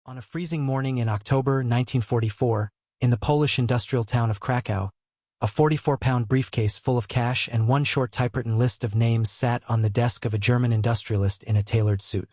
On a freezing morning in October 1944, in the Polish industrial town of Kraków, a 44-pound briefcase full of cash and one short typewritten list of names sat on the desk of a German industrialist in a tailored suit.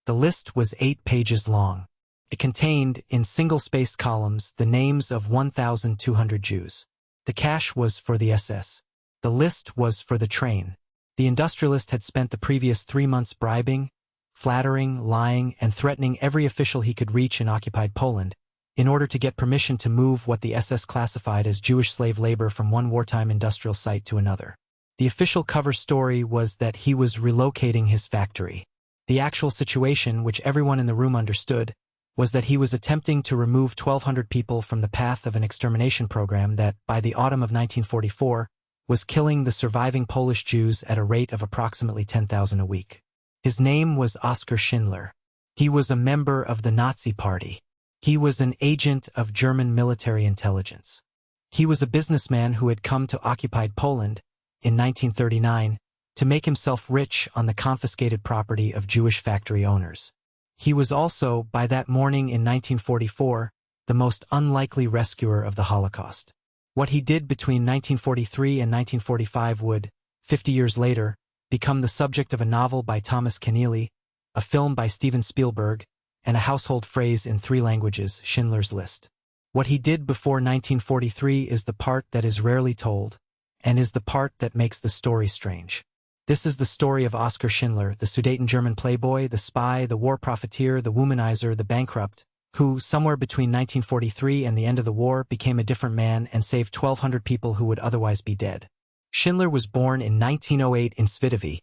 The list was 8 pages long. It contained, in single-spaced columns, the names of 1,200 Jews. The cash was for the SS. The list was for the train. The industrialist had spent the previous 3 months bribing, flattering, lying, and threatening every official he could reach in occupied Poland, in order to get permission to move what the SS classified as Jewish slave labor from one wartime industrial site to another. The official cover story was that he was relocating his factory. The actual situation, which everyone in the room understood, was that he was attempting to remove 1,200 people from the path of an extermination program that, by the autumn of 1944, was killing the surviving Polish Jews at a rate of approximately 10,000 a week. His name was Oskar Schindler. He was a member of the Nazi Party. He was an agent of German military intelligence. He was a businessman who had come to occupied Poland, in 1939, to make himself rich on the confiscated property of Jewish factory owners. He was also, by that morning in 1944, the most unlikely rescuer of the Holocaust. What he did between 1943 and 1945 would, 50 years later, become the subject of a novel by Thomas Keneally, a film by Steven Spielberg, and a household phrase in 3 languages, Schindler's List. What he did before 1943 is the part that is rarely told, and is the part that makes the story strange. This is the story of Oskar Schindler, the Sudeten German playboy, the spy, the war profiteer, the womanizer, the bankrupt, who, somewhere between 1943 and the end of the war, became a different man and saved 1,200 people who would otherwise be dead. Schindler was born in 1908 in Svitavy,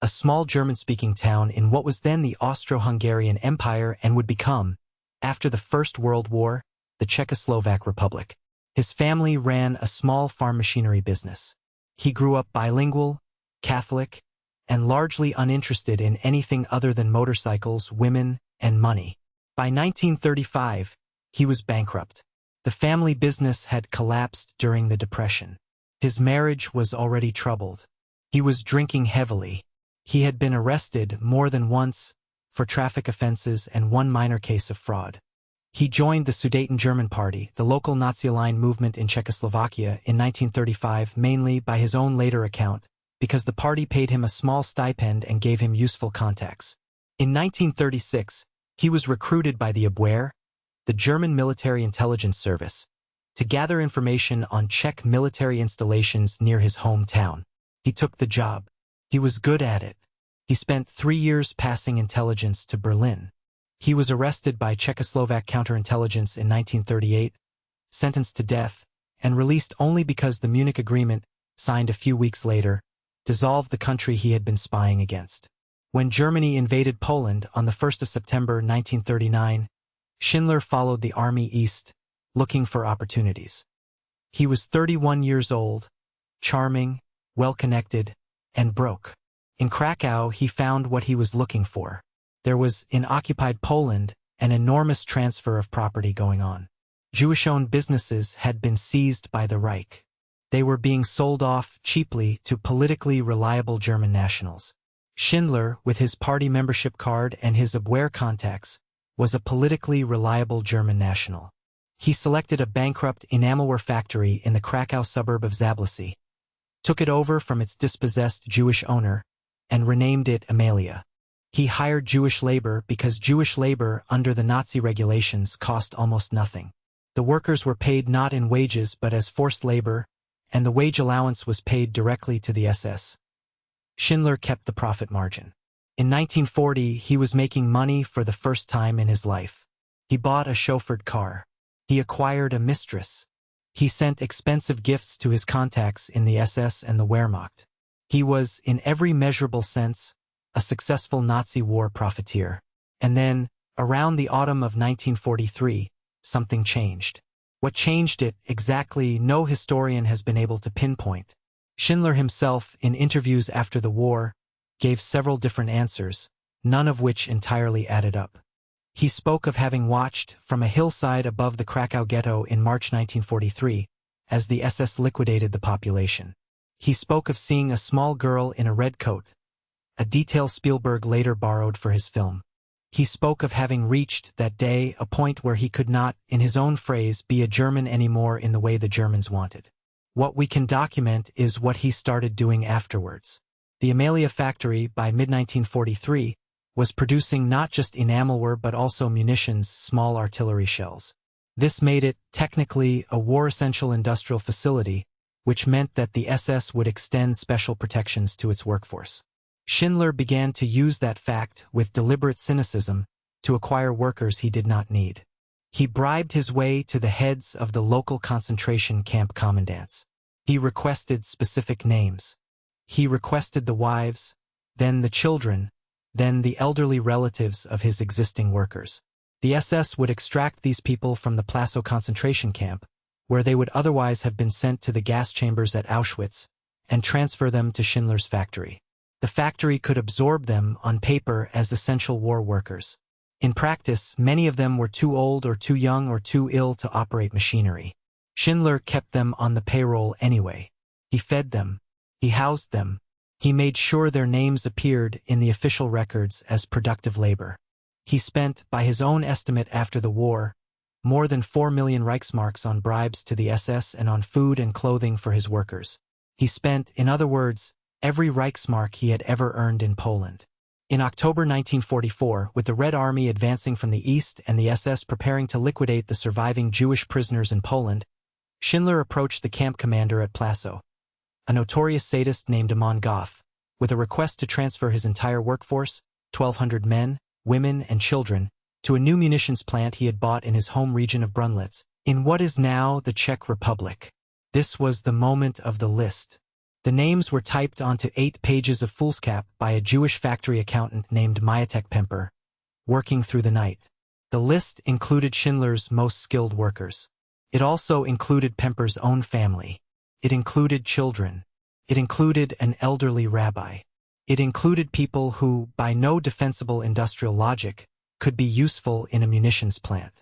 a small German-speaking town in what was then the Austro-Hungarian Empire and would become, after the First World War, the Czechoslovak Republic. His family ran a small farm machinery business. He grew up bilingual, Catholic, and largely uninterested in anything other than motorcycles, women, and money. By 1935, he was bankrupt. The family business had collapsed during the Depression. His marriage was already troubled. He was drinking heavily. He had been arrested more than once for traffic offenses and one minor case of fraud. He joined the Sudeten German Party, the local Nazi-aligned movement in Czechoslovakia, in 1935 mainly by his own later account, because the party paid him a small stipend and gave him useful contacts. In 1936, he was recruited by the Abwehr, the German military intelligence service, to gather information on Czech military installations near his hometown. He took the job. He was good at it. He spent 3 years passing intelligence to Berlin. He was arrested by Czechoslovak counterintelligence in 1938, sentenced to death, and released only because the Munich Agreement, signed a few weeks later, dissolved the country he had been spying against. When Germany invaded Poland on the 1st of September 1939, Schindler followed the army east, looking for opportunities. He was 31 years old, charming, well-connected, and broke. In Kraków, he found what he was looking for. There was, in occupied Poland, an enormous transfer of property going on. Jewish-owned businesses had been seized by the Reich. They were being sold off cheaply to politically reliable German nationals. Schindler, with his party membership card and his Abwehr contacts, was a politically reliable German national. He selected a bankrupt enamelware factory in the Kraków suburb of Zablocki, took it over from its dispossessed Jewish owner, and renamed it Emalia. He hired Jewish labor because Jewish labor under the Nazi regulations cost almost nothing. The workers were paid not in wages but as forced labor, and the wage allowance was paid directly to the SS. Schindler kept the profit margin. In 1940, he was making money for the first time in his life. He bought a chauffeured car. He acquired a mistress. He sent expensive gifts to his contacts in the SS and the Wehrmacht. He was, in every measurable sense, a successful Nazi war profiteer. And then, around the autumn of 1943, something changed. What changed it exactly, no historian has been able to pinpoint. Schindler himself, in interviews after the war, gave several different answers, none of which entirely added up. He spoke of having watched, from a hillside above the Kraków ghetto in March 1943, as the SS liquidated the population. He spoke of seeing a small girl in a red coat, a detail Spielberg later borrowed for his film. He spoke of having reached, that day, a point where he could not, in his own phrase, be a German anymore in the way the Germans wanted. What we can document is what he started doing afterwards. The Emalia factory, by mid-1943, was producing not just enamelware but also munitions, small artillery shells. This made it, technically, a war-essential industrial facility, which meant that the SS would extend special protections to its workforce. Schindler began to use that fact, with deliberate cynicism, to acquire workers he did not need. He bribed his way to the heads of the local concentration camp commandants. He requested specific names. He requested the wives, then the children, then the elderly relatives of his existing workers. The SS would extract these people from the Plazow concentration camp, where they would otherwise have been sent to the gas chambers at Auschwitz, and transfer them to Schindler's factory. The factory could absorb them on paper as essential war workers. In practice, many of them were too old or too young or too ill to operate machinery. Schindler kept them on the payroll anyway. He fed them. He housed them. He made sure their names appeared in the official records as productive labor. He spent, by his own estimate after the war, more than 4 million Reichsmarks on bribes to the SS and on food and clothing for his workers. He spent, in other words, every Reichsmark he had ever earned in Poland. In October 1944, with the Red Army advancing from the east and the SS preparing to liquidate the surviving Jewish prisoners in Poland, Schindler approached the camp commander at Plazow, a notorious sadist named Amon Goth, with a request to transfer his entire workforce, 1,200 men, women, and children, to a new munitions plant he had bought in his home region of Brunlitz, in what is now the Czech Republic. This was the moment of the list. The names were typed onto 8 pages of foolscap by a Jewish factory accountant named Mayatek Pemper, working through the night. The list included Schindler's most skilled workers. It also included Pemper's own family. It included children. It included an elderly rabbi. It included people who, by no defensible industrial logic, could be useful in a munitions plant.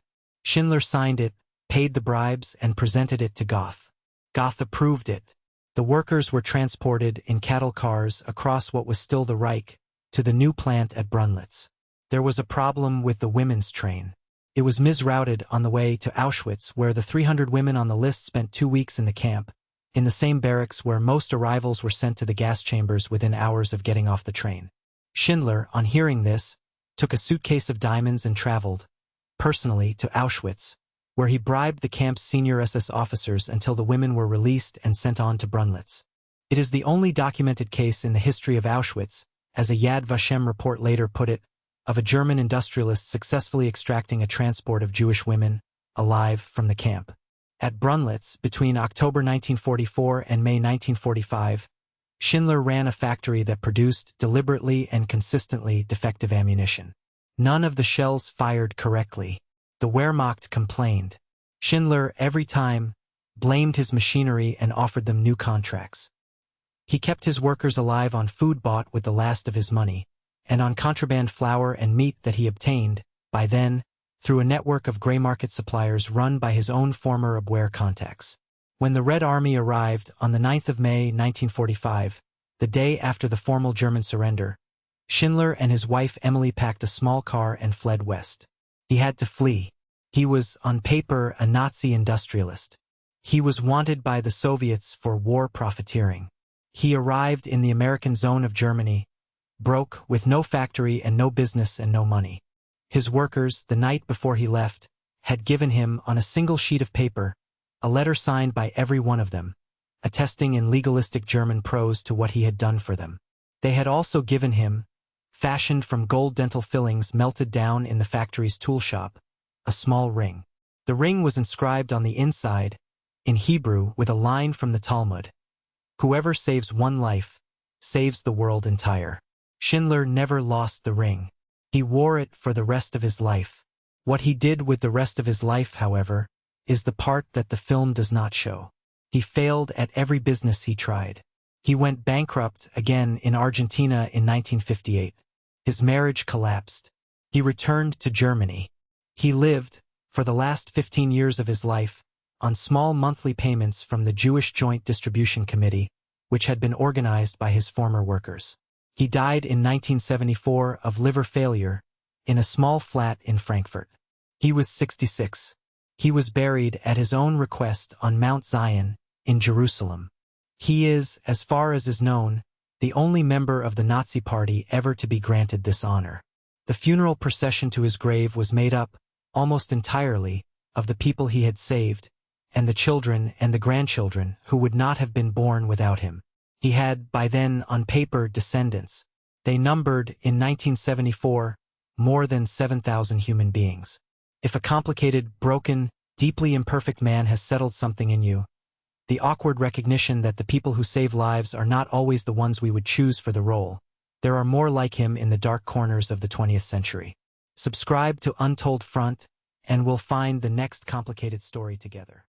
Schindler signed it, paid the bribes, and presented it to Goth. Goth approved it. The workers were transported in cattle cars across what was still the Reich to the new plant at Brunlitz. There was a problem with the women's train. It was misrouted on the way to Auschwitz, where the 300 women on the list spent 2 weeks in the camp, in the same barracks where most arrivals were sent to the gas chambers within hours of getting off the train. Schindler, on hearing this, took a suitcase of diamonds and traveled, personally, to Auschwitz, where he bribed the camp's senior SS officers until the women were released and sent on to Brunlitz. It is the only documented case in the history of Auschwitz, as a Yad Vashem report later put it, of a German industrialist successfully extracting a transport of Jewish women, alive, from the camp. At Brunlitz, between October 1944 and May 1945, Schindler ran a factory that produced deliberately and consistently defective ammunition. None of the shells fired correctly. The Wehrmacht complained. Schindler, every time, blamed his machinery and offered them new contracts. He kept his workers alive on food bought with the last of his money, and on contraband flour and meat that he obtained, by then, through a network of gray market suppliers run by his own former Abwehr contacts. When the Red Army arrived on the 9th of May 1945, the day after the formal German surrender, Schindler and his wife Emalia packed a small car and fled west. He had to flee. He was, on paper, a Nazi industrialist. He was wanted by the Soviets for war profiteering. He arrived in the American zone of Germany, broke, with no factory and no business and no money. His workers, the night before he left, had given him, on a single sheet of paper, a letter signed by every one of them, attesting in legalistic German prose to what he had done for them. They had also given him, fashioned from gold dental fillings melted down in the factory's tool shop, a small ring. The ring was inscribed on the inside, in Hebrew, with a line from the Talmud: "Whoever saves one life, saves the world entire." Schindler never lost the ring. He wore it for the rest of his life. What he did with the rest of his life, however, is the part that the film does not show. He failed at every business he tried. He went bankrupt again in Argentina in 1958. His marriage collapsed. He returned to Germany. He lived, for the last 15 years of his life, on small monthly payments from the Jewish Joint Distribution Committee, which had been organized by his former workers. He died in 1974 of liver failure, in a small flat in Frankfurt. He was 66. He was buried at his own request on Mount Zion in Jerusalem. He is, as far as is known, the only member of the Nazi Party ever to be granted this honor. The funeral procession to his grave was made up, almost entirely, of the people he had saved, and the children and the grandchildren who would not have been born without him. He had, by then, on paper, descendants. They numbered, in 1974, more than 7,000 human beings. If a complicated, broken, deeply imperfect man has settled something in you, the awkward recognition that the people who save lives are not always the ones we would choose for the role, there are more like him in the dark corners of the 20th century. Subscribe to Untold Front, and we'll find the next complicated story together.